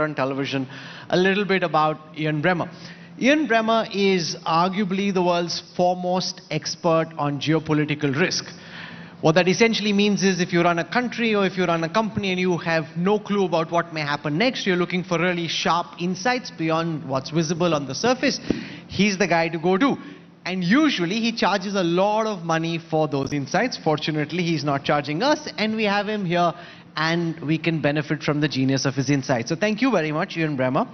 on television a little bit about Ian Bremmer. Ian Bremmer is arguably the world's foremost expert on geopolitical risk. What that essentially means is if you run a country or if you run a company and you have no clue about what may happen next, you're looking for really sharp insights beyond what's visible on the surface, he's the guy to go to. And usually he charges a lot of money for those insights. Fortunately, he's not charging us, and we have him here, and we can benefit from the genius of his insights. So thank you very much, Ian Bremmer.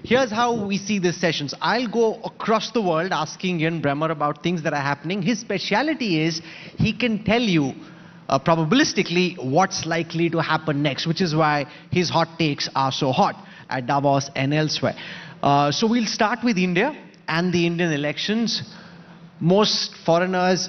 Here's how we see these sessions. I'll go across the world asking Ian Bremmer about things that are happening. His speciality is he can tell you probabilistically what's likely to happen next, which is why his hot takes are so hot at Davos and elsewhere. So we'll start with India and the Indian elections. Most foreigners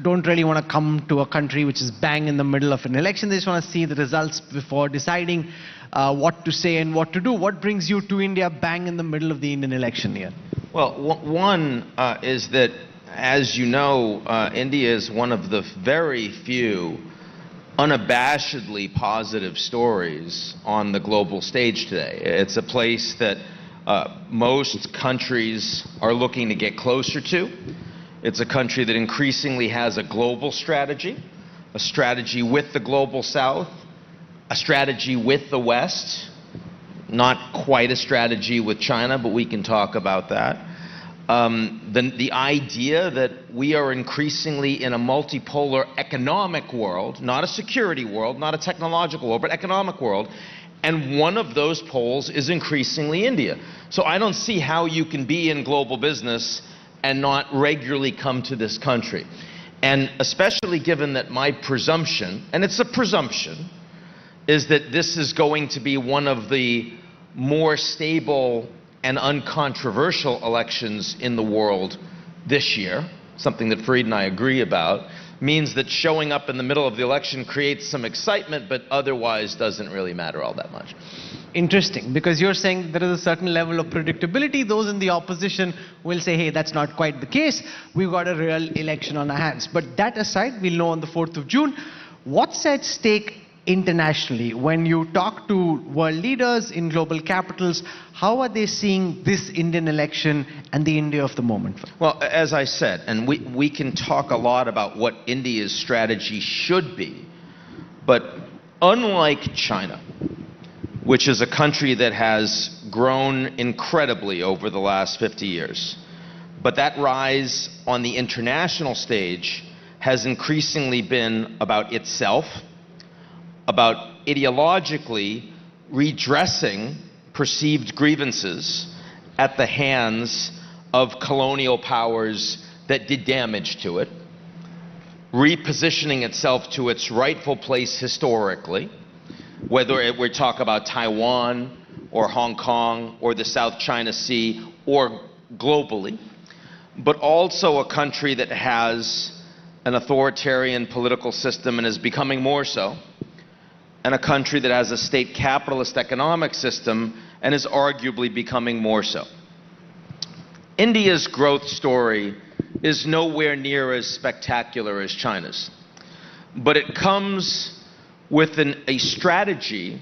don't really want to come to a country which is bang in the middle of an election. They just want to see the results before deciding what to say and what to do. What brings you to India bang in the middle of the Indian election here? Well, one is that, as you know, India is one of the very few unabashedly positive stories on the global stage today. It's a place that most countries are looking to get closer to. It's a country that increasingly has a global strategy, a strategy with the global south, a strategy with the West, not quite a strategy with China, but we can talk about that. The idea that we are increasingly in a multipolar economic world, not a security world, not a technological world, but economic world, and one of those poles is increasingly India. So I don't see how you can be in global business and not regularly come to this country. And especially given that my presumption, and it's a presumption, is that this is going to be one of the more stable and uncontroversial elections in the world this year, something that Fareed and I agree about, means that showing up in the middle of the election creates some excitement, but otherwise doesn't really matter all that much. Interesting, because you're saying there is a certain level of predictability. Those in the opposition will say, hey, that's not quite the case. We've got a real election on our hands. But that aside, we'll know on the 4th of June. What's at stake internationally? When you talk to world leaders in global capitals, how are they seeing this Indian election and the India of the moment? Well, as I said, and we can talk a lot about what India's strategy should be, but unlike China, which is a country that has grown incredibly over the last 50 years. But that rise on the international stage has increasingly been about itself, about ideologically redressing perceived grievances at the hands of colonial powers that did damage to it, repositioning itself to its rightful place historically, whether we talk about Taiwan or Hong Kong or the South China Sea or globally, but also a country that has an authoritarian political system and is becoming more so, and a country that has a state capitalist economic system and is arguably becoming more so. India's growth story is nowhere near as spectacular as China's, but it comes with a strategy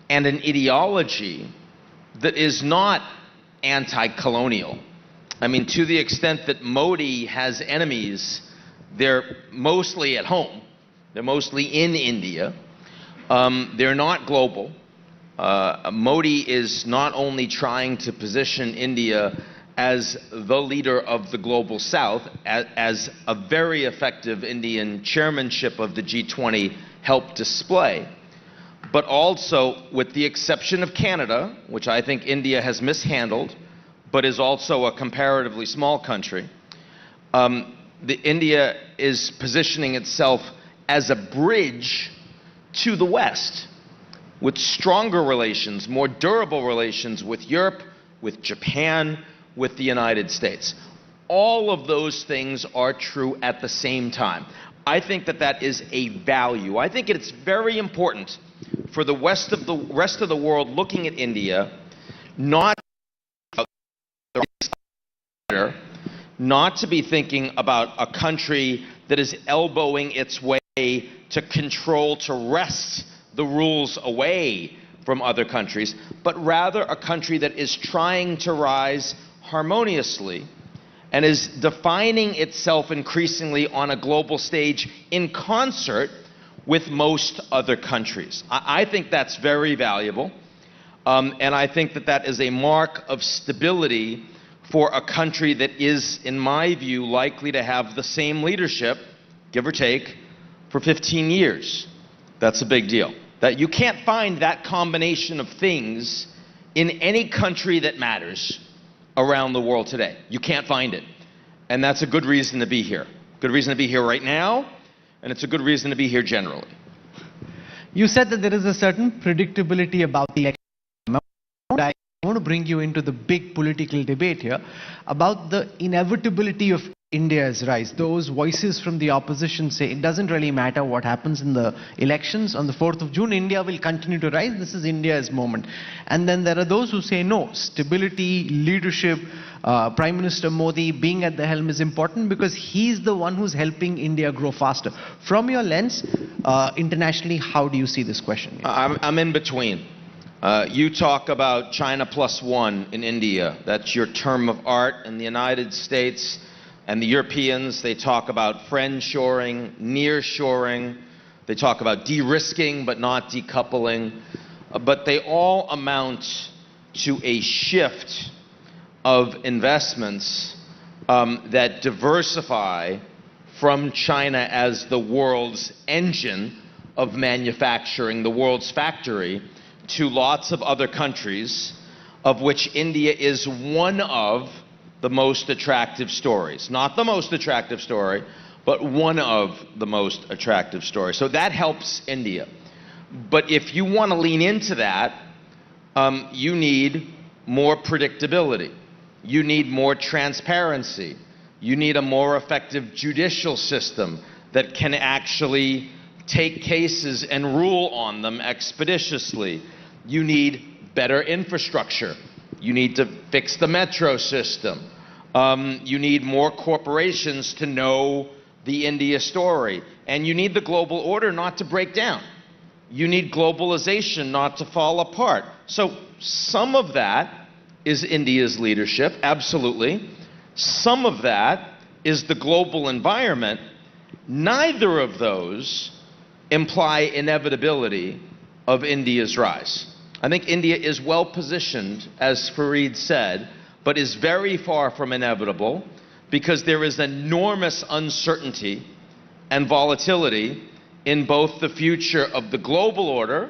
and an ideology that is not anti-colonial. I mean, to the extent that Modi has enemies, they're mostly at home. They're mostly in India. They're not global. Modi is not only trying to position India as the leader of the global south, as a very effective Indian chairmanship of the G20 helped display, but also, with the exception of Canada, which I think India has mishandled, but is also a comparatively small country, India is positioning itself as a bridge to the West, with stronger relations, more durable relations with Europe, with Japan, with the United States. All of those things are true at the same time. I think that is a value. I think it's very important for the rest of the world looking at India, not to be thinking about a country that is elbowing its way to control, to wrest the rules away from other countries, but rather a country that is trying to rise harmoniously and is defining itself increasingly on a global stage in concert with most other countries. I think that's very valuable, and I think that that is a mark of stability for a country that is, in my view, likely to have the same leadership, give or take, for 15 years. That's a big deal. That you can't find that combination of things in any country that matters around the world today. You can't find it. And that's a good reason to be here. Good reason to be here right now, and it's a good reason to be here generally. You said that there is a certain predictability about the election. I want to bring you into the big political debate here about the inevitability of India's rise. Those voices from the opposition say it doesn't really matter what happens in the elections. On the 4th of June, India will continue to rise. This is India's moment. And then there are those who say no, stability, leadership, Prime Minister Modi being at the helm is important because he's the one who's helping India grow faster. From your lens, internationally, how do you see this question? I'm in between. You talk about China +1 in India. That's your term of art in the United States. And the Europeans, they talk about friendshoring, nearshoring. They talk about de-risking but not decoupling. But they all amount to a shift of investments that diversify from China as the world's engine of manufacturing, the world's factory, to lots of other countries, of which India is one of the most attractive stories. Not the most attractive story, but one of the most attractive stories. So that helps India. But if you want to lean into that, you need more predictability. You need more transparency. You need a more effective judicial system that can actually take cases and rule on them expeditiously. You need better infrastructure. You need to fix the metro system. You need more corporations to know the India story. And you need the global order not to break down. You need globalization not to fall apart. So some of that is India's leadership, absolutely. Some of that is the global environment. Neither of those imply inevitability of India's rise. I think India is well positioned, as Fareed said, but is very far from inevitable because there is enormous uncertainty and volatility in both the future of the global order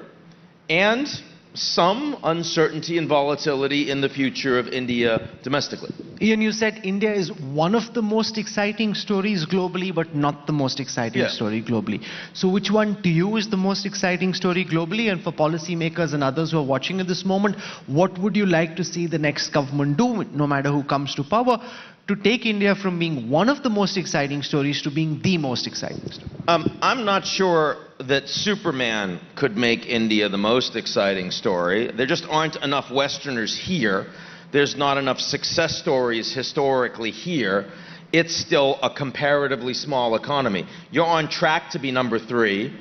and some uncertainty and volatility in the future of India domestically. Ian, you said India is one of the most exciting stories globally, but not the most exciting story globally. So which one to you is the most exciting story globally? And for policymakers and others who are watching at this moment, what would you like to see the next government do, no matter who comes to power, to take India from being one of the most exciting stories to being the most exciting story? I'm not sure that Superman could make India the most exciting story. There just aren't enough Westerners here. There's not enough success stories historically here. It's still a comparatively small economy. You're on track to be number 3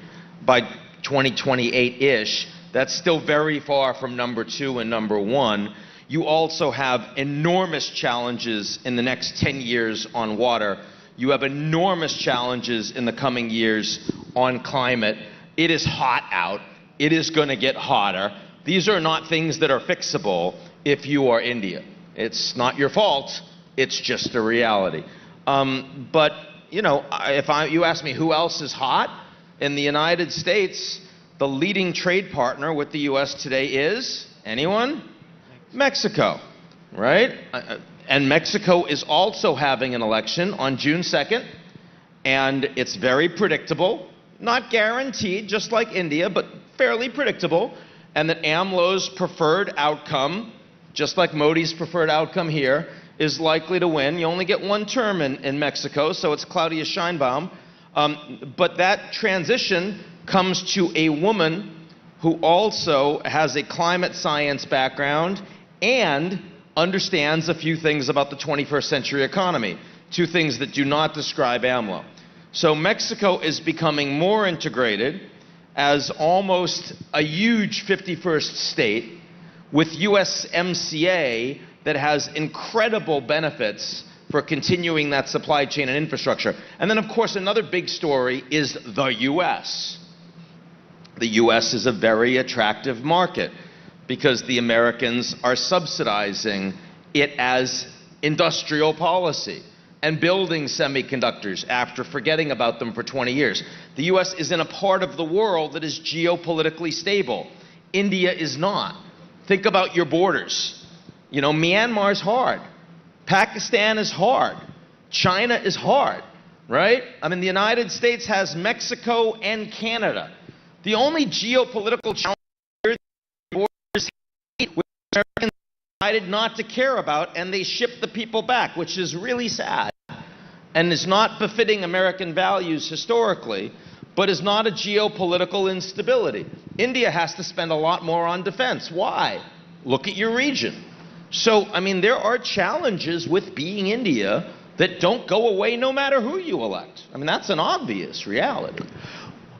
by 2028-ish. That's still very far from number 2 and number 1. You also have enormous challenges in the next 10 years on water. You have enormous challenges in the coming years on climate. It is hot out. It is going to get hotter. These are not things that are fixable if you are India. It's not your fault. It's just a reality. But, you know, you ask me who else is hot, in the United States, the leading trade partner with the U.S. today is, anyone? Mexico, right? And Mexico is also having an election on June 2nd, and it's very predictable, not guaranteed, just like India, but fairly predictable, and that AMLO's preferred outcome, just like Modi's preferred outcome here, is likely to win. You only get one term in Mexico, so it's Claudia Sheinbaum. But that transition comes to a woman who also has a climate science background and understands a few things about the 21st century economy, 2 things that do not describe AMLO. So Mexico is becoming more integrated, as almost a huge 51st state with USMCA that has incredible benefits for continuing that supply chain and infrastructure. And then, of course, another big story is the US. The US is a very attractive market because the Americans are subsidizing it as industrial policy and building semiconductors after forgetting about them for 20 years. The US is in a part of the world that is geopolitically stable. India is not. Think about your borders. You know, Myanmar's hard. Pakistan is hard. China is hard, right? I mean, the United States has Mexico and Canada. The only geopolitical challenge here is borders, which Americans decided not to care about, and they shipped the people back, which is really sad and is not befitting American values historically, but is not a geopolitical instability. India has to spend a lot more on defense. Why? Look at your region. So, I mean, there are challenges with being India that don't go away no matter who you elect. I mean, that's an obvious reality.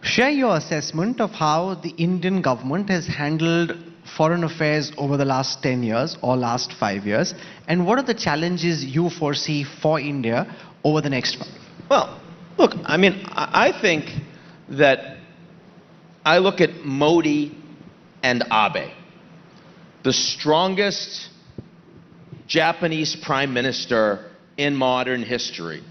Share your assessment of how the Indian government has handled foreign affairs over the last 10 years or last 5 years, and what are the challenges you foresee for India over the next one? Well, look, I mean, I think that I look at Modi and Abe, the strongest Japanese prime minister in modern history.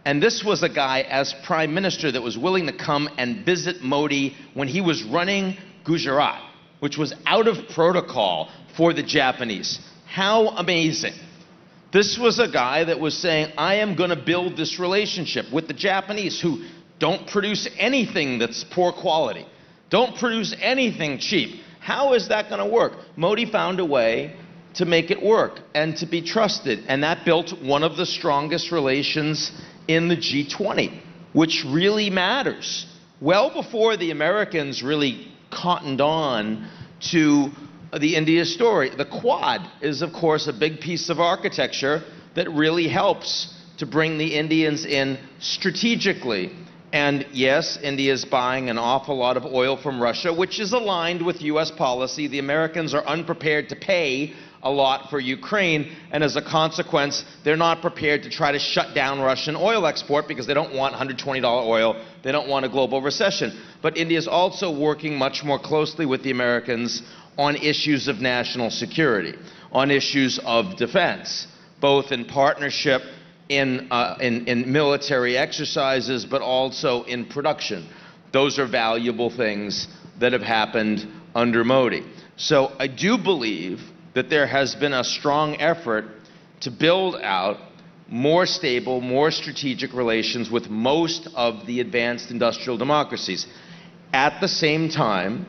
And this was a guy as prime minister that was willing to come and visit Modi when he was running Gujarat, which was out of protocol for the Japanese. How amazing. This was a guy that was saying, I am going to build this relationship with the Japanese who don't produce anything that's poor quality, don't produce anything cheap. How is that going to work? Modi found a way to make it work and to be trusted, and that built one of the strongest relations in the G20, which really matters. Well before the Americans really cottoned on to the India story. The Quad is, of course, a big piece of architecture that really helps to bring the Indians in strategically. And yes, India is buying an awful lot of oil from Russia, which is aligned with US policy. The Americans are unprepared to pay a lot for Ukraine, and as a consequence, they're not prepared to try to shut down Russian oil export because they don't want $120 oil, they don't want a global recession. But India is also working much more closely with the Americans on issues of national security, on issues of defense, both in partnership in military exercises, but also in production. Those are valuable things that have happened under Modi. So I do believe that there has been a strong effort to build out more stable, more strategic relations with most of the advanced industrial democracies. At the same time,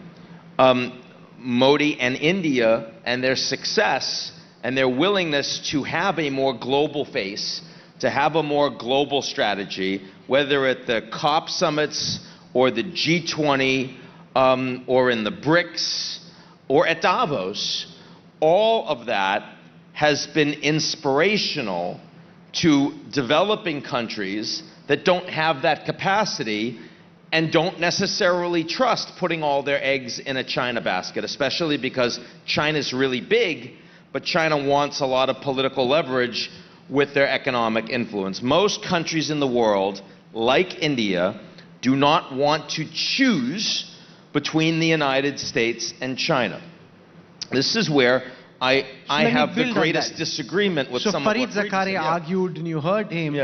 Modi and India and their success and their willingness to have a more global face, to have a more global strategy, whether at the COP summits or the G20 or in the BRICS or at Davos, all of that has been inspirational to developing countries that don't have that capacity and don't necessarily trust putting all their eggs in a China basket, especially because China's really big, but China wants a lot of political leverage with their economic influence. Most countries in the world, like India, do not want to choose between the United States and China. This is where I have the greatest disagreement with some of what Fareed Zakaria argued, and you heard him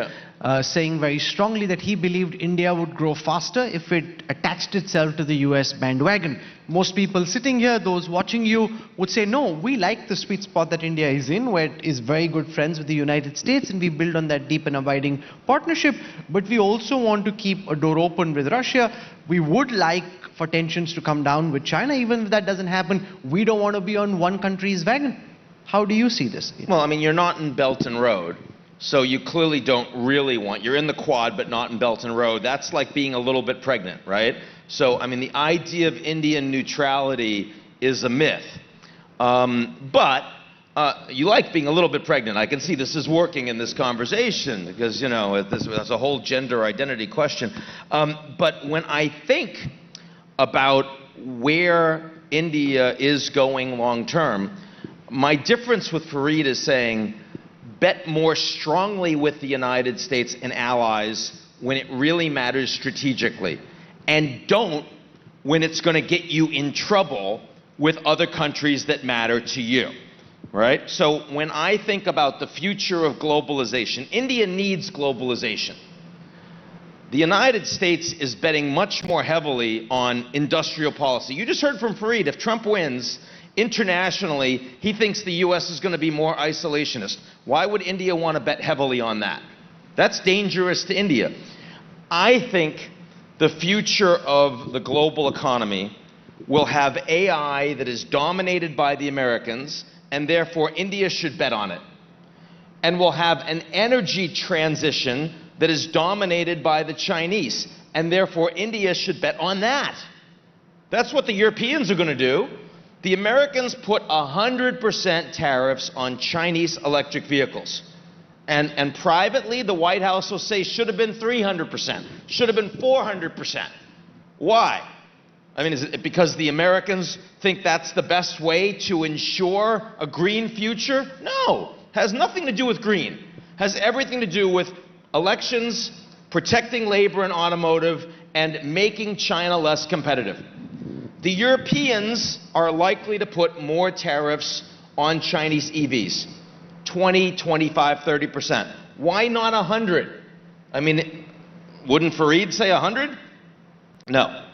saying very strongly that he believed India would grow faster if it attached itself to the US bandwagon. Most people sitting here, those watching you, would say, no, we like the sweet spot that India is in, where it is very good friends with the United States, and we build on that deep and abiding partnership. But we also want to keep a door open with Russia. We would like for tensions to come down with China. Even if that doesn't happen, we don't want to be on one country's wagon. How do you see this? Well, I mean, you're not in Belt and Road, so you clearly don't really want, you're in the Quad but not in Belt and Road. That's like being a little bit pregnant, right? So, I mean, the idea of Indian neutrality is a myth. But you like being a little bit pregnant. I can see this is working in this conversation because, you know, that's a whole gender identity question. But when I think about where India is going long term, my difference with Fareed is saying bet more strongly with the United States and allies when it really matters strategically, and don't when it's going to get you in trouble with other countries that matter to you, right? So when I think about the future of globalization, India needs globalization. The United States is betting much more heavily on industrial policy. You just heard from Fareed, if Trump wins, internationally, he thinks the US is going to be more isolationist. Why would India want to bet heavily on that? That's dangerous to India. I think the future of the global economy will have AI that is dominated by the Americans, and therefore India should bet on it. And we'll have an energy transition that is dominated by the Chinese, and therefore India should bet on that. That's what the Europeans are going to do. The Americans put 100% tariffs on Chinese electric vehicles. And privately, the White House will say should have been 300%, should have been 400%. Why? I mean, is it because the Americans think that's the best way to ensure a green future? No, has nothing to do with green. Has everything to do with elections, protecting labor and automotive, and making China less competitive. The Europeans are likely to put more tariffs on Chinese EVs. 20, 25, 30%. Why not 100? I mean, wouldn't Fareed say 100? No.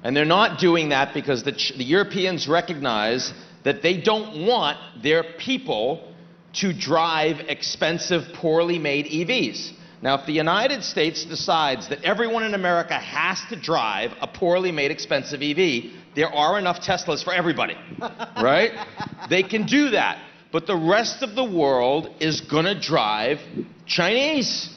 And they're not doing that because the Europeans recognize that they don't want their people to drive expensive, poorly made EVs. Now, if the United States decides that everyone in America has to drive a poorly made, expensive EV, there are enough Teslas for everybody, right? They can do that. But the rest of the world is going to drive Chinese.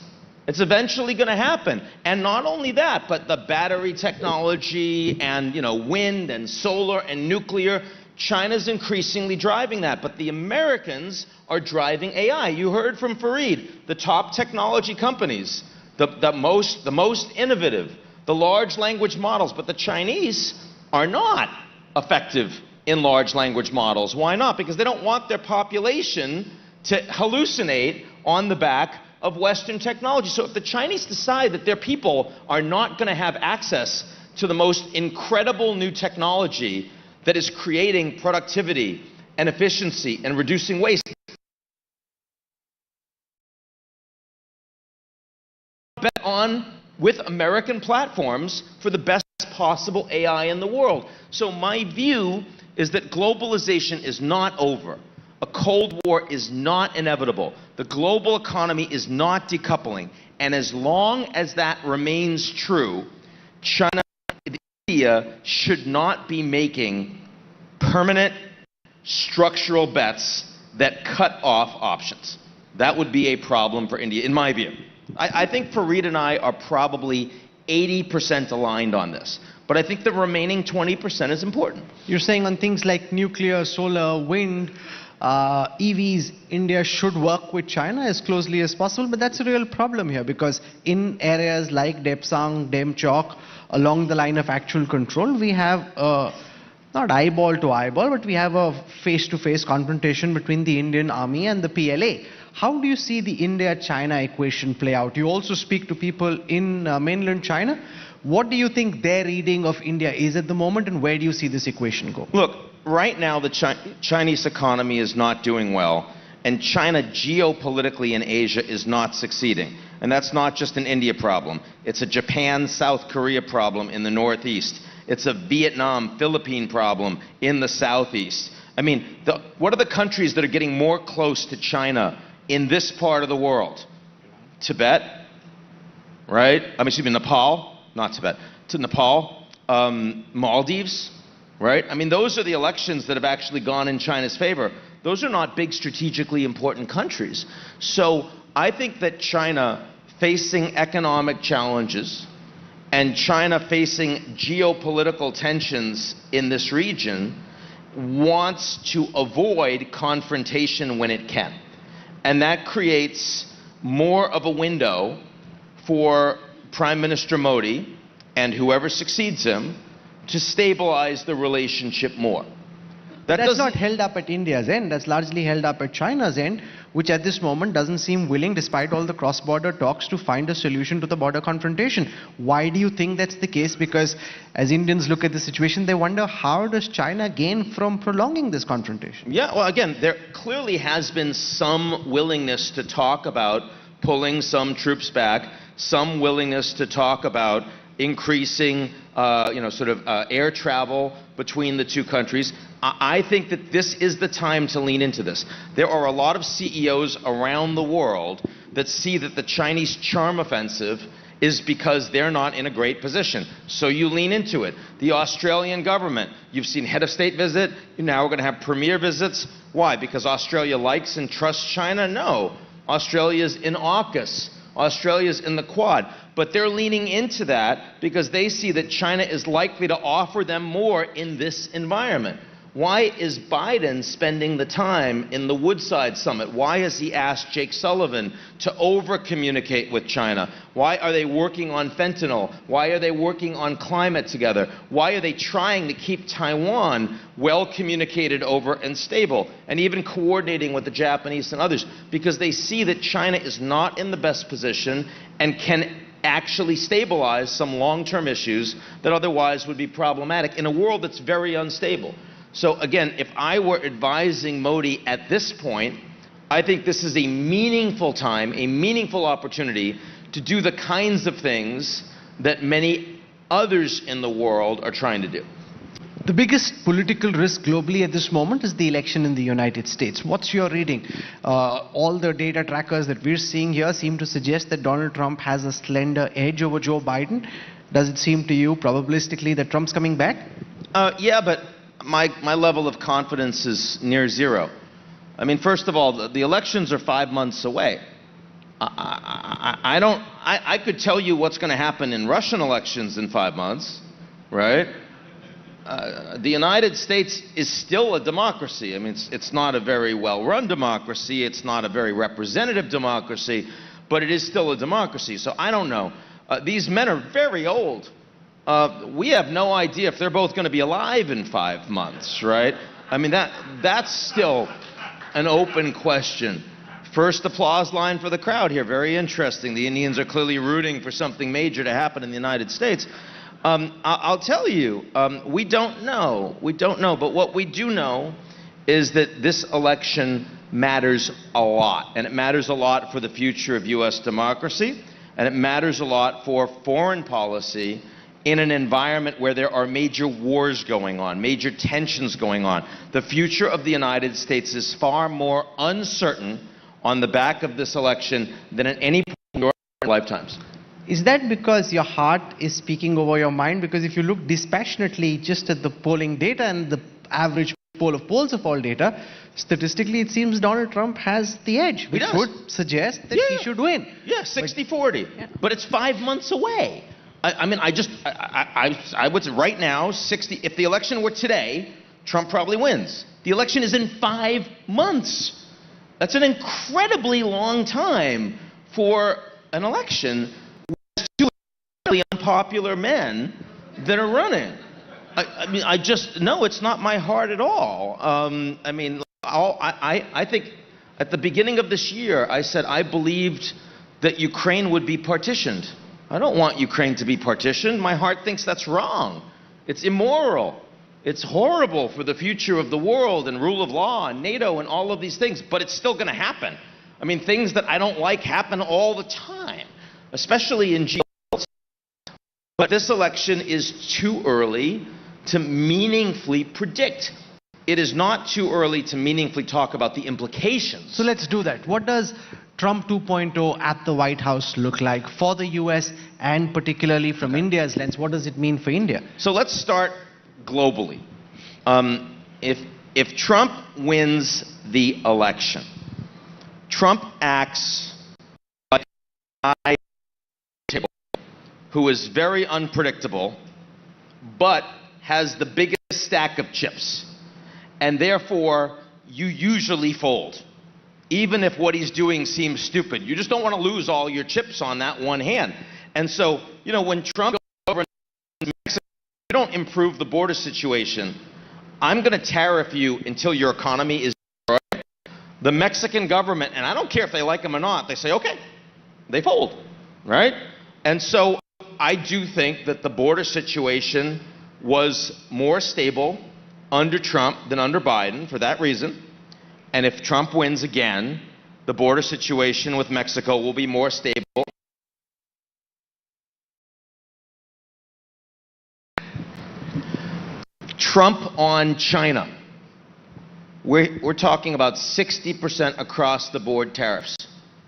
It's eventually going to happen. And not only that, but the battery technology and, wind and solar and nuclear, China's increasingly driving that. But the Americans are driving AI. You heard from Fareed, the top technology companies, the most innovative, the large language models. But the Chinese are not effective in large language models. Why not? Because they don't want their population to hallucinate on the back of Western technology. So if the Chinese decide that their people are not going to have access to the most incredible new technology that is creating productivity and efficiency and reducing waste, bet on with American platforms for the best possible AI in the world. So my view is that globalization is not over. A Cold War is not inevitable. The global economy is not decoupling. And as long as that remains true, China and India should not be making permanent structural bets that cut off options. That would be a problem for India, in my view. I think Fareed and I are probably 80% aligned on this. But I think the remaining 20% is important. You're saying on things like nuclear, solar, wind, EVs, India should work with China as closely as possible, but that's a real problem here because in areas like Depsang, Demchok, along the line of actual control, we have not eyeball to eyeball, but we have a face-to-face confrontation between the Indian Army and the PLA. How do you see the India-China equation play out? You also speak to people in mainland China. What do you think their reading of India is at the moment, and where do you see this equation go? Look, right now the Chinese economy is not doing well, and China geopolitically in Asia is not succeeding. And that's not just an India problem. It's a Japan-South Korea problem in the Northeast. It's a Vietnam-Philippine problem in the Southeast. I mean, what are the countries that are getting more close to China in this part of the world? Tibet, right? Nepal. Not Tibet, to Nepal, Maldives, right? I mean, those are the elections that have actually gone in China's favor. Those are not big strategically important countries. So I think that China facing economic challenges and China facing geopolitical tensions in this region wants to avoid confrontation when it can. And that creates more of a window for Prime Minister Modi and whoever succeeds him to stabilize the relationship more. That's not held up at India's end. That's largely held up at China's end, which at this moment doesn't seem willing, despite all the cross-border talks, to find a solution to the border confrontation. Why do you think that's the case? Because as Indians look at the situation, they wonder, how does China gain from prolonging this confrontation? Yeah, well, again, there clearly has been some willingness to talk about pulling some troops back, some willingness to talk about increasing, air travel between the two countries. I think that this is the time to lean into this. There are a lot of CEOs around the world that see that the Chinese charm offensive is because they're not in a great position. So you lean into it. The Australian government, you've seen head of state visit, now we're going to have premier visits. Why? Because Australia likes and trusts China? No. Australia's in AUKUS. Australia's in the Quad. But they're leaning into that because they see that China is likely to offer them more in this environment. Why is Biden spending the time in the Woodside Summit? Why has he asked Jake Sullivan to over-communicate with China? Why are they working on fentanyl? Why are they working on climate together? Why are they trying to keep Taiwan well communicated over and stable, and even coordinating with the Japanese and others? Because they see that China is not in the best position and can actually stabilize some long-term issues that otherwise would be problematic in a world that's very unstable. So again, if I were advising Modi at this point, I think this is a meaningful time, a meaningful opportunity to do the kinds of things that many others in the world are trying to do. The biggest political risk globally at this moment is the election in the United States. What's your reading? All the data trackers that we're seeing here seem to suggest that Donald Trump has a slender edge over Joe Biden. Does it seem to you probabilistically that Trump's coming back? Yeah, but my level of confidence is near zero. I mean, first of all, the elections are 5 months away. I could tell you what's going to happen in Russian elections in 5 months, right? The United States is still a democracy. I mean, it's not a very well-run democracy. It's not a very representative democracy, but it is still a democracy. So I don't know. These men are very old. We have no idea if they're both going to be alive in 5 months, right? I mean, that's still an open question. First applause line for the crowd here. Very interesting. The Indians are clearly rooting for something major to happen in the United States. I'll tell you, we don't know. We don't know. But what we do know is that this election matters a lot. And it matters a lot for the future of U.S. democracy. And it matters a lot for foreign policy in an environment where there are major wars going on, major tensions going on. The future of the United States is far more uncertain on the back of this election than at any point in your lifetimes. Is that because your heart is speaking over your mind? Because if you look dispassionately just at the polling data and the average poll of polls of all data, statistically it seems Donald Trump has the edge, which would suggest that he should win. Yeah, 60-40. Yeah. But it's 5 months away. I would say right now, 60. If the election were today, Trump probably wins. The election is in 5 months. That's an incredibly long time for an election with two really unpopular men that are running. No, it's not my heart at all. I think at the beginning of this year, I said I believed that Ukraine would be partitioned. I don't want Ukraine to be partitioned. My heart thinks that's wrong. It's immoral. It's horrible for the future of the world and rule of law and NATO and all of these things, but it's still going to happen. I mean, things that I don't like happen all the time, especially in geopolitics. But this election is too early to meaningfully predict. It is not too early to meaningfully talk about the implications. So let's do that. What does Trump 2.0 at the White House look like for the US and particularly from India's lens? What does it mean for India? So let's start globally. If Trump wins the election, Trump acts like a guy who is very unpredictable, but has the biggest stack of chips. And therefore, you usually fold. Even if what he's doing seems stupid. You just don't want to lose all your chips on that one hand. And so, when Trump goes over to Mexico you don't improve the border situation, I'm going to tariff you until your economy is destroyed. The Mexican government, and I don't care if they like them or not, they say, okay, they fold, right? And so I do think that the border situation was more stable under Trump than under Biden for that reason. And if Trump wins again, the border situation with Mexico will be more stable. Trump on China. We're talking about 60% across the board tariffs.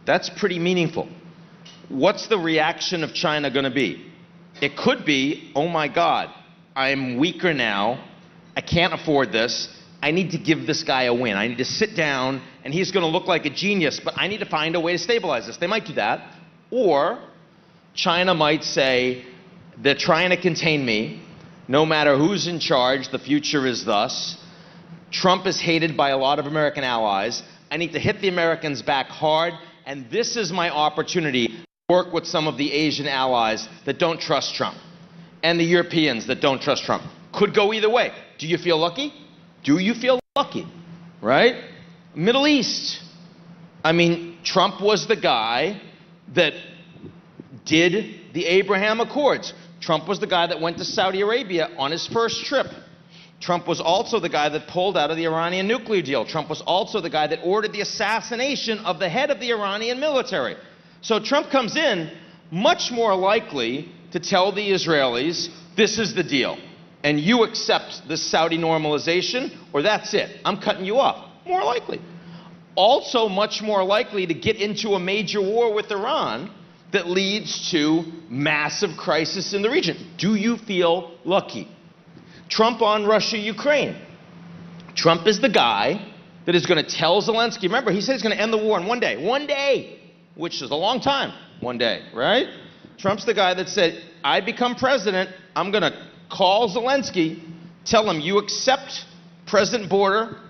That's pretty meaningful. What's the reaction of China going to be? It could be, oh my God, I'm weaker now. I can't afford this. I need to give this guy a win. I need to sit down, and he's going to look like a genius, but I need to find a way to stabilize this. They might do that. Or China might say, they're trying to contain me. No matter who's in charge, the future is thus. Trump is hated by a lot of American allies. I need to hit the Americans back hard, and this is my opportunity to work with some of the Asian allies that don't trust Trump, and the Europeans that don't trust Trump. Could go either way. Do you feel lucky? Do you feel lucky? Right? Middle East. I mean, Trump was the guy that did the Abraham Accords. Trump was the guy that went to Saudi Arabia on his first trip. Trump was also the guy that pulled out of the Iranian nuclear deal. Trump was also the guy that ordered the assassination of the head of the Iranian military. So Trump comes in much more likely to tell the Israelis, this is the deal, and you accept this Saudi normalization, or that's it. I'm cutting you off. More likely. Also much more likely to get into a major war with Iran that leads to massive crisis in the region. Do you feel lucky? Trump on Russia-Ukraine. Trump is the guy that is going to tell Zelensky, remember, he said he's going to end the war in one day, which is a long time, one day, right? Trump's the guy that said, I become president, I'm going to call Zelensky, tell him you accept present border,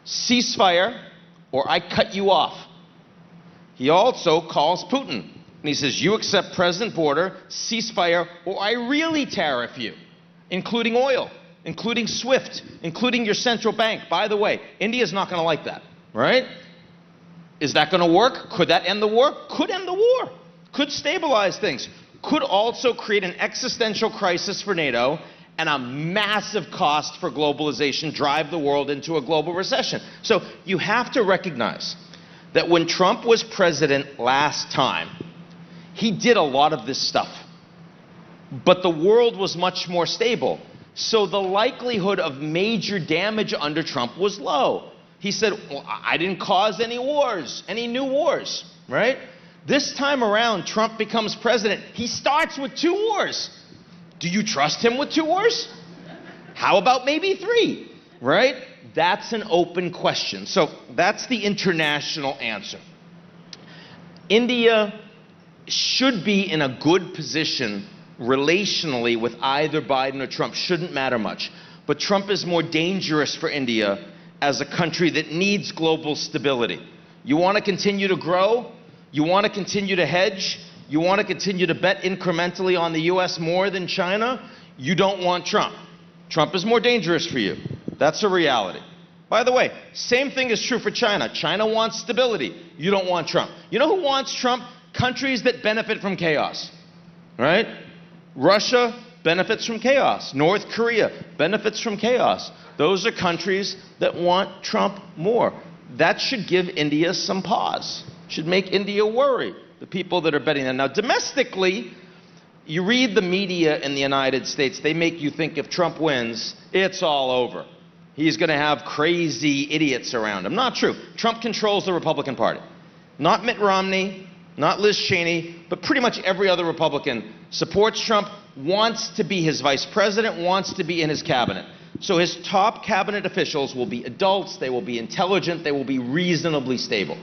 ceasefire, or I cut you off. He also calls Putin, and he says, you accept present border, ceasefire, or I really tariff you, including oil, including SWIFT, including your central bank. By the way, India's not going to like that, right? Is that going to work? Could that end the war? Could end the war. Could stabilize things. Could also create an existential crisis for NATO and a massive cost for globalization, drive the world into a global recession. So you have to recognize that when Trump was president last time, he did a lot of this stuff. But the world was much more stable. So the likelihood of major damage under Trump was low. He said, well, I didn't cause any wars, any new wars, right? This time around, Trump becomes president. He starts with 2 wars. Do you trust him with 2 wars? How about maybe 3, right? That's an open question. So that's the international answer. India should be in a good position relationally with either Biden or Trump. Shouldn't matter much. But Trump is more dangerous for India as a country that needs global stability. You want to continue to grow? You want to continue to hedge? You want to continue to bet incrementally on the US more than China? You don't want Trump. Trump is more dangerous for you. That's a reality. By the way, same thing is true for China. China wants stability. You don't want Trump. You know who wants Trump? Countries that benefit from chaos, right? Russia benefits from chaos. North Korea benefits from chaos. Those are countries that want Trump more. That should give India some pause. Should make India worry, the people that are betting on. Now, domestically, you read the media in the United States, they make you think if Trump wins, it's all over. He's going to have crazy idiots around him. Not true. Trump controls the Republican Party. Not Mitt Romney, not Liz Cheney, but pretty much every other Republican supports Trump, wants to be his vice president, wants to be in his cabinet. So his top cabinet officials will be adults, they will be intelligent, they will be reasonably stable.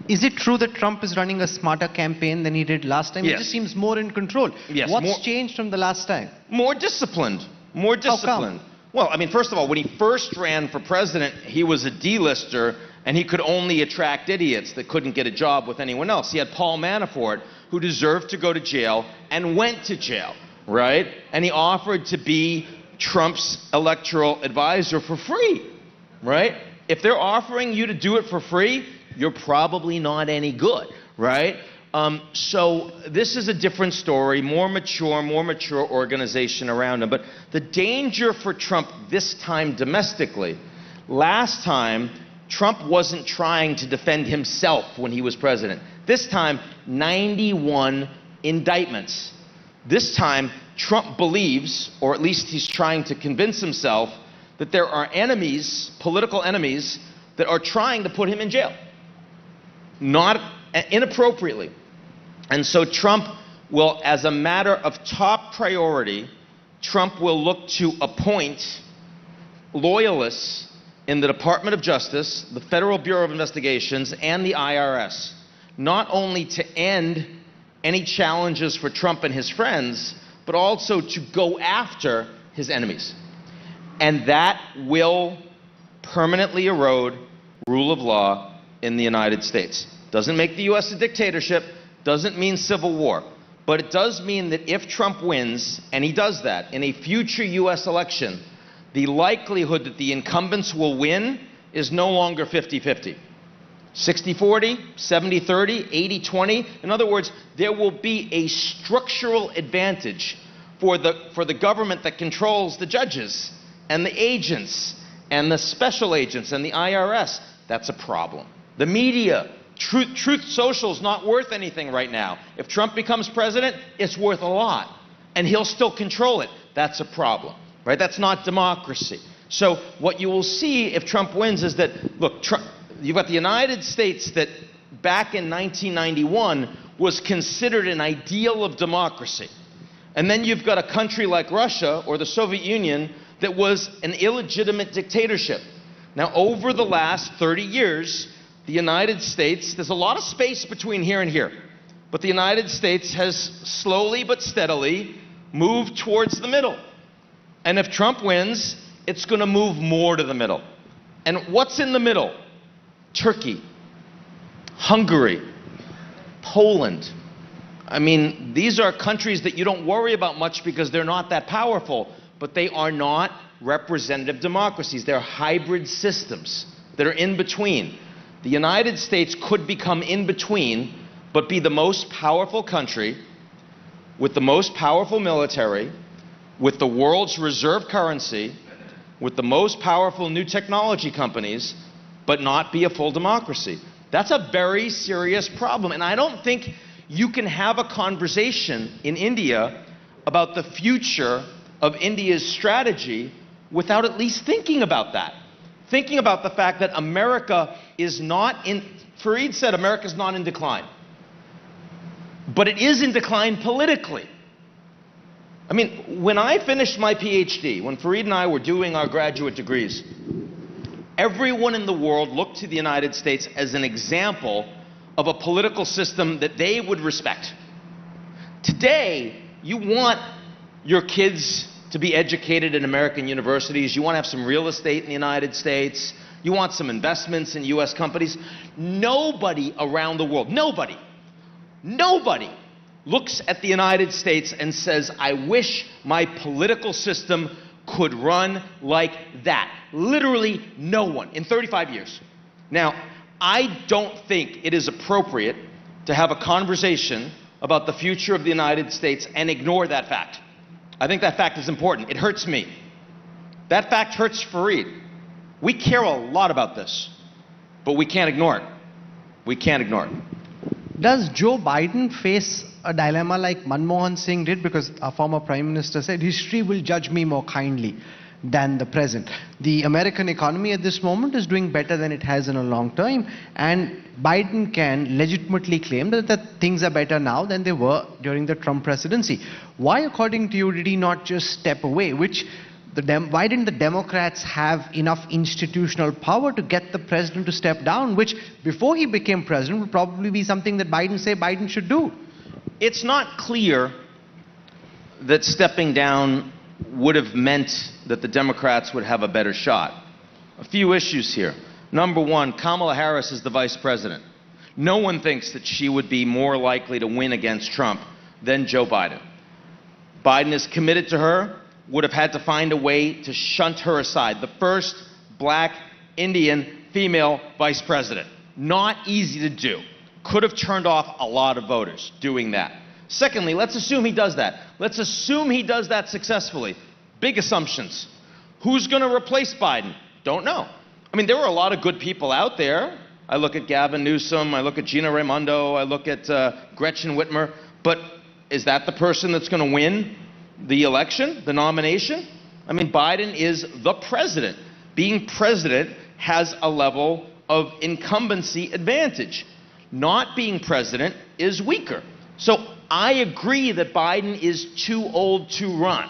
Is it true that Trump is running a smarter campaign than he did last time? Yes. He just seems more in control. Yes, What's changed from the last time? More disciplined. More disciplined. How come? Well, I mean, first of all, when he first ran for president, he was a D-lister, and he could only attract idiots that couldn't get a job with anyone else. He had Paul Manafort, who deserved to go to jail and went to jail. right? And he offered to be Trump's electoral advisor for free, right? If they're offering you to do it for free, you're probably not any good, right? So this is a different story, more mature organization around him. But the danger for Trump this time domestically, last time, Trump wasn't trying to defend himself when he was president. This time, 91 indictments. This time, Trump believes, or at least he's trying to convince himself, that there are enemies, political enemies, that are trying to put him in jail. Not inappropriately. And so Trump will, as a matter of top priority, Trump will look to appoint loyalists in the Department of Justice, the Federal Bureau of Investigations, and the IRS, not only to end any challenges for Trump and his friends, but also to go after his enemies. And that will permanently erode rule of law in the United States. Doesn't make the U.S. a dictatorship, doesn't mean civil war, but it does mean that if Trump wins, and he does that, in a future U.S. election, the likelihood that the incumbents will win is no longer 50-50. 60-40, 70-30, 80-20. In other words, there will be a structural advantage for the government that controls the judges and the agents and the special agents and the IRS. That's a problem. The media, Truth Social is not worth anything right now. If Trump becomes president, it's worth a lot, and he'll still control it. That's a problem, right? That's not democracy. So what you will see if Trump wins is that, look, you've got the United States that back in 1991 was considered an ideal of democracy. And then you've got a country like Russia or the Soviet Union that was an illegitimate dictatorship. Now, over the last 30 years, the United States, there's a lot of space between here and here, but the United States has slowly but steadily moved towards the middle. And if Trump wins, it's going to move more to the middle. And what's in the middle? Turkey, Hungary, Poland. I mean, these are countries that you don't worry about much because they're not that powerful, but they are not representative democracies. They're hybrid systems that are in between. The United States could become in between, but be the most powerful country with the most powerful military, with the world's reserve currency, with the most powerful new technology companies, but not be a full democracy. That's a very serious problem. And I don't think you can have a conversation in India about the future of India's strategy without at least thinking about that. Thinking about the fact that America is not in, Fareed said America's not in decline. But it is in decline politically. I mean, when I finished my PhD, when Fareed and I were doing our graduate degrees, everyone in the world looked to the United States as an example of a political system that they would respect. Today, you want your kids to be educated in American universities. You want to have some real estate in the United States. You want some investments in U.S. companies. Nobody around the world, nobody looks at the United States and says, I wish my political system could run like that. Literally no one in 35 years. Now, I don't think it is appropriate to have a conversation about the future of the United States and ignore that fact. I think that fact is important. It hurts me. That fact hurts Fareed. We care a lot about this, but we can't ignore it. We can't ignore it. Does Joe Biden face a dilemma like Manmohan Singh did? Because our former Prime Minister said, history will judge me more kindly than the present. The American economy at this moment is doing better than it has in a long time, and Biden can legitimately claim that things are better now than they were during the Trump presidency. Why, according to you, did he not just step away? Why didn't the Democrats have enough institutional power to get the president to step down, which before he became president would probably be something that Biden should do? It's not clear that stepping down would have meant that the Democrats would have a better shot. A few issues here. Number one, Kamala Harris is the vice president. No one thinks that she would be more likely to win against Trump than Joe Biden. Biden is committed to her, would have had to find a way to shunt her aside. The first black Indian female vice president. Not easy to do. Could have turned off a lot of voters doing that. Secondly, let's assume he does that. Let's assume he does that successfully. Big assumptions. Who's going to replace Biden? Don't know. I mean, there were a lot of good people out there. I look at Gavin Newsom, I look at Gina Raimondo, I look at Gretchen Whitmer, but is that the person that's going to win the election, the nomination? I mean, Biden is the president. Being president has a level of incumbency advantage. Not being president is weaker. So I agree that Biden is too old to run.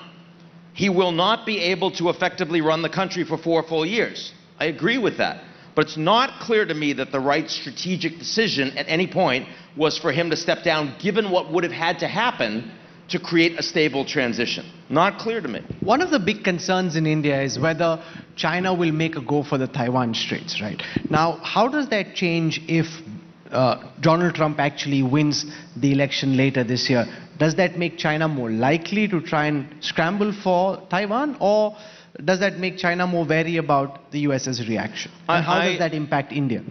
He will not be able to effectively run the country for 4 full years. I agree with that. But it's not clear to me that the right strategic decision at any point was for him to step down, given what would have had to happen to create a stable transition. Not clear to me. One of the big concerns in India is whether China will make a go for the Taiwan Straits, right? Now, how does that change if Donald Trump actually wins the election later this year? Does that make China more likely to try and scramble for Taiwan, or does that make China more wary about the US's reaction? And how does that impact India?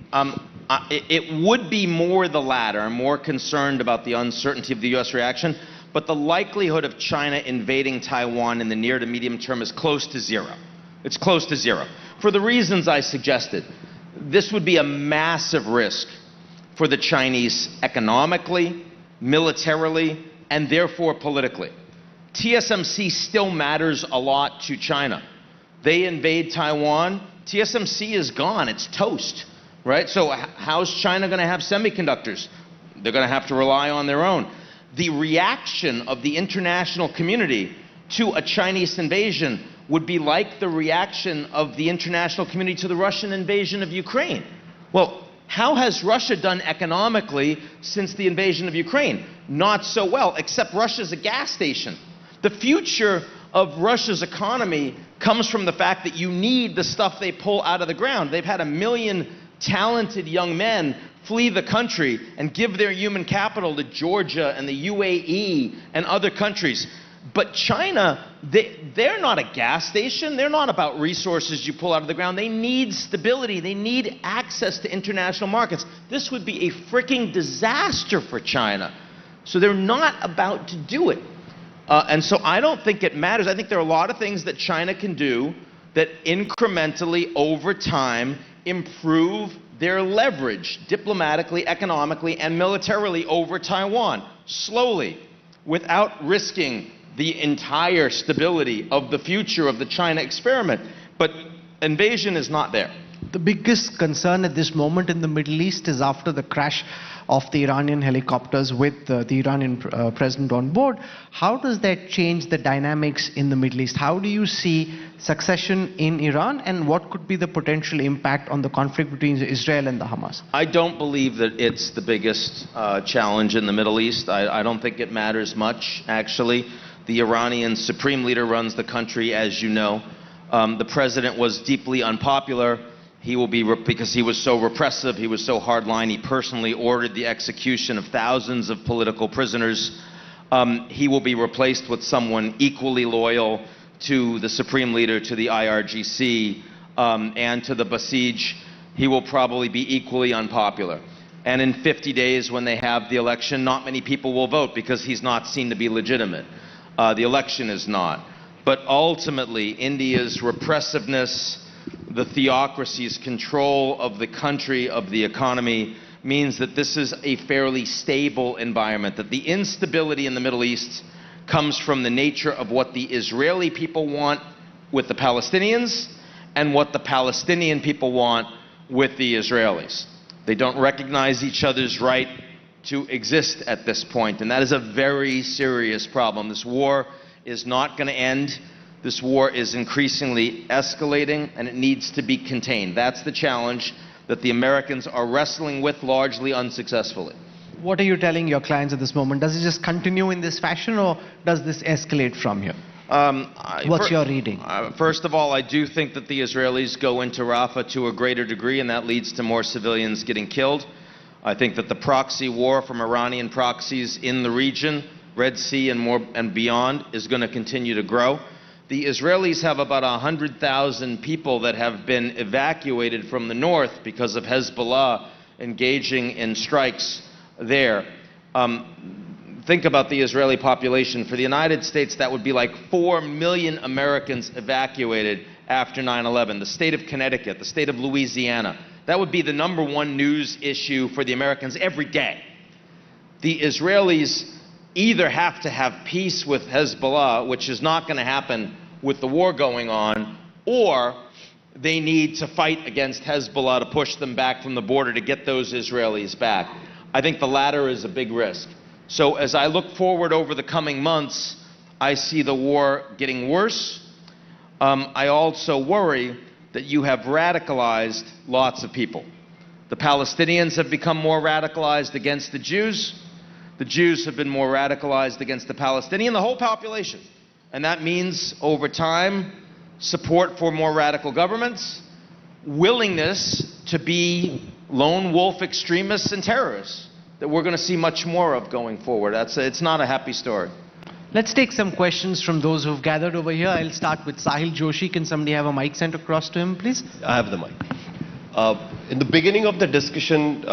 It would be more the latter. I'm more concerned about the uncertainty of the US reaction, but the likelihood of China invading Taiwan in the near to medium term is close to zero. It's close to zero. For the reasons I suggested, this would be a massive risk for the Chinese economically, militarily, and therefore politically. TSMC still matters a lot to China. They invade Taiwan, TSMC is gone, it's toast, right? So how's China going to have semiconductors? They're going to have to rely on their own. The reaction of the international community to a Chinese invasion would be like the reaction of the international community to the Russian invasion of Ukraine. Well, how has Russia done economically since the invasion of Ukraine? Not so well, except Russia's a gas station. The future of Russia's economy comes from the fact that you need the stuff they pull out of the ground. They've had 1 million talented young men flee the country and give their human capital to Georgia and the UAE and other countries. But China, they're not a gas station. They're not about resources you pull out of the ground. They need stability. They need access to international markets. This would be a freaking disaster for China. So they're not about to do it. And so I don't think it matters. I think there are a lot of things that China can do that incrementally over time improve their leverage diplomatically, economically, and militarily over Taiwan, slowly, without risking the entire stability of the future of the China experiment. But invasion is not there. The biggest concern at this moment in the Middle East is after the crash of the Iranian helicopters with the Iranian president on board. How does that change the dynamics in the Middle East? How do you see succession in Iran, and what could be the potential impact on the conflict between Israel and the Hamas? I don't believe that it's the biggest challenge in the Middle East. I don't think it matters much, actually. The Iranian supreme leader runs the country, as you know. The president was deeply unpopular. He will be, because he was so repressive, he was so hardline, he personally ordered the execution of thousands of political prisoners. He will be replaced with someone equally loyal to the supreme leader, to the IRGC, and to the Basij. He will probably be equally unpopular. And in 50 days, when they have the election, not many people will vote because he's not seen to be legitimate. The election is not. But ultimately, India's repressiveness, the theocracy's control of the country, of the economy, means that this is a fairly stable environment, that the instability in the Middle East comes from the nature of what the Israeli people want with the Palestinians and what the Palestinian people want with the Israelis. They don't recognize each other's right to exist at this point, and that is a very serious problem. This war is not going to end. This war is increasingly escalating, and it needs to be contained. That's the challenge that the Americans are wrestling with, largely unsuccessfully. What are you telling your clients at this moment? Does it just continue in this fashion, or does this escalate from here? What's your reading? First of all, I do think that the Israelis go into Rafah to a greater degree, and that leads to more civilians getting killed. I think that the proxy war from Iranian proxies in the region Red Sea and more and beyond is going to continue to grow. The Israelis have about 100,000 people that have been evacuated from the north because of Hezbollah engaging in strikes there. Think about the Israeli population. For the United States, that would be like 4 million Americans evacuated after 9/11. The state of Connecticut, the state of Louisiana, that would be the #1 news issue for the Americans every day. The Israelis either have to have peace with Hezbollah, which is not going to happen with the war going on, or they need to fight against Hezbollah to push them back from the border to get those Israelis back. I think the latter is a big risk. So as I look forward over the coming months, I see the war getting worse. I also worry that you have radicalized lots of people. The Palestinians have become more radicalized against the Jews. The Jews have been more radicalized against the Palestinian, the whole population. And that means, over time, support for more radical governments, willingness to be lone wolf extremists and terrorists that we're going to see much more of going forward. It's not a happy story. Let's take some questions from those who've gathered over here. I'll start with Sahil Joshi. Can somebody have a mic sent across to him, please? I have the mic. In the beginning of the discussion,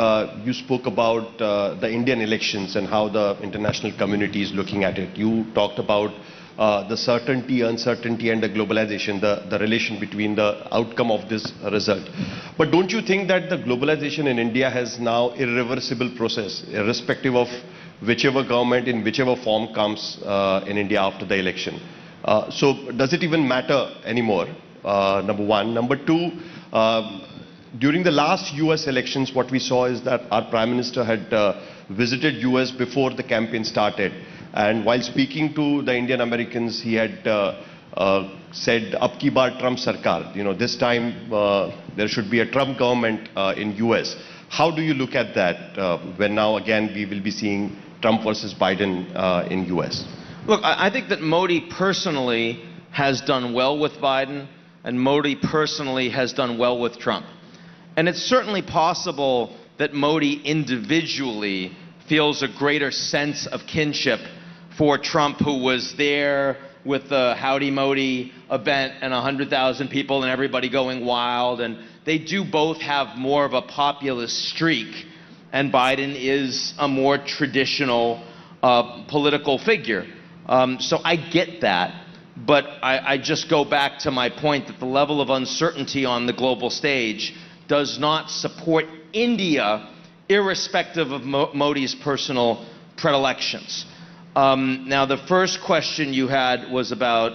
you spoke about the Indian elections and how the international community is looking at it. You talked about the certainty, uncertainty, and the globalization, the relation between the outcome of this result. But don't you think that the globalization in India has now irreversible process, irrespective of whichever government in whichever form comes in India after the election? So does it even matter anymore? Number one. Number two, during the last US elections, what we saw is that our Prime Minister had visited US before the campaign started. And while speaking to the Indian Americans, he had said, "Ab ki baar Trump Sarkar." You know, this time there should be a Trump government in US. How do you look at that when now again we will be seeing Trump versus Biden in US? Look, I think that Modi personally has done well with Biden, and Modi personally has done well with Trump. And it's certainly possible that Modi individually feels a greater sense of kinship for Trump, who was there with the Howdy Modi event and 100,000 people and everybody going wild. And they do both have more of a populist streak, and Biden is a more traditional political figure. So I get that. But I just go back to my point that the level of uncertainty on the global stage does not support India, irrespective of Modi's personal predilections. Now, the first question you had was about...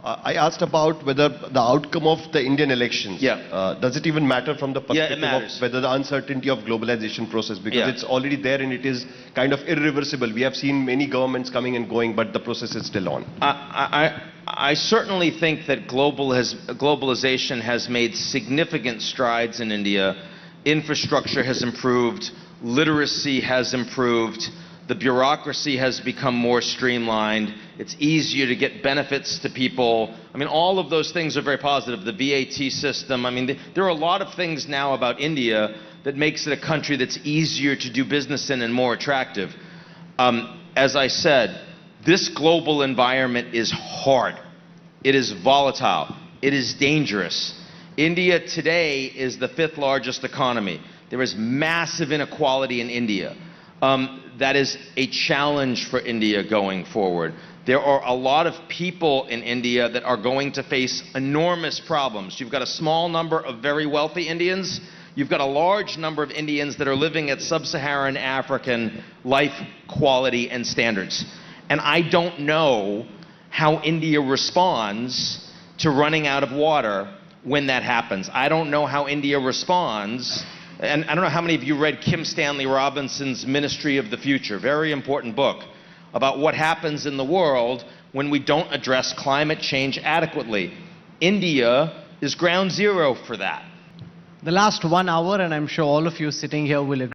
I asked about whether the outcome of the Indian elections, does it even matter from the perspective of whether the uncertainty of globalization process, because it's already there and it is kind of irreversible. We have seen many governments coming and going, but the process is still on. I certainly think that globalization has made significant strides in India. Infrastructure has improved, literacy has improved, the bureaucracy has become more streamlined, it's easier to get benefits to people. I mean, all of those things are very positive. The VAT system, I mean, there are a lot of things now about India that makes it a country that's easier to do business in and more attractive. As I said, this global environment is hard. It is volatile. It is dangerous. India today is the 5th largest economy. There is massive inequality in India. That is a challenge for India going forward. There are a lot of people in India that are going to face enormous problems. You've got a small number of very wealthy Indians. You've got a large number of Indians that are living at sub-Saharan African life quality and standards. And I don't know how India responds to running out of water when that happens. I don't know how India responds. And I don't know how many of you read Kim Stanley Robinson's Ministry of the Future, very important book, about what happens in the world when we don't address climate change adequately. India is ground zero for that. The last 1 hour, and I'm sure all of you sitting here will agree.